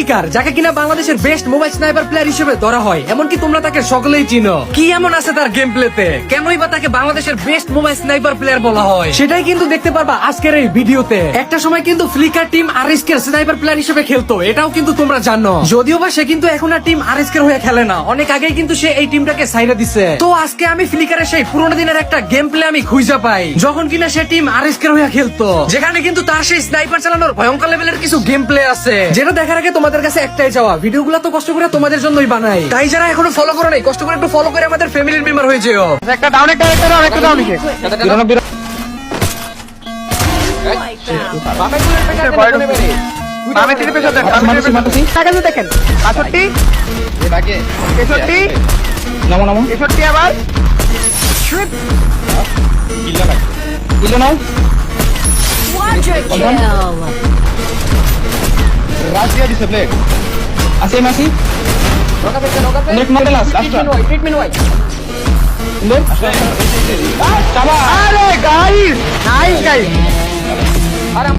Flicker, যাকে কিনা বাংলাদেশের বেস্ট মোবাইল স্নাইপার প্লেয়ার হিসেবে ধরা হয়, এমনকি তোমরা তাকে সকলেই চিনো। কি এমন আছে তার গেম প্লেতে, কেনই বা তাকে বাংলাদেশের বেস্ট মোবাইল স্নাইপার প্লেয়ার বলা হয়, সেটাই কিন্তু দেখতে পারবা আজকের এই ভিডিওতে। একটা সময় কিন্তু ফ্লিকার টিম আরএসকে এর স্নাইপার প্লেয়ার হিসেবে খেলতো, এটাও কিন্তু তোমরা জানো। যদিও বা সে কিন্তু এখন আর টিম আরএসকে এর হয়ে খেলে না, অনেক আগেই কিন্তু সে এই টিমটাকে সাইরা দিছে। তো আজকে আমি ফ্লিকারের সেই পুরোনো দিনের একটা গেম প্লে আমি খুঁজে পাই, যখন কিনা সে টিম আরএসকে এর হয়ে খেলতো, যেখানে কিন্তু তার সেই স্নাইপার চালানোর ভয়ঙ্কর লেভেলের কিছু গেম প্লে আছে, যেটা দেখার আগে তোমাদের কাছে একটাই চাওয়া, ভিডিওগুলো তো কষ্ট করে তোমাদের জন্যই বানাই, তাই যারা এখনো ফলো করো নাই, কষ্ট করে একটু ফলো করে আমাদের ফ্যামিলির মেম্বার হয়ে যেও। একটা ডাউন একটা ডাউন একটা ডাউন আমি তিন পেছন দেন টাকা দেখেন 65 63 নামো নামো 63 আবার কিলো নাও Quadra kill. রাশিয়া দিছে প্লেট আসে মাসি নেট মারতে লাস্ট ট্রিটমেন্ট ওয়াই চাবা আরে গাইস নাইস গাইস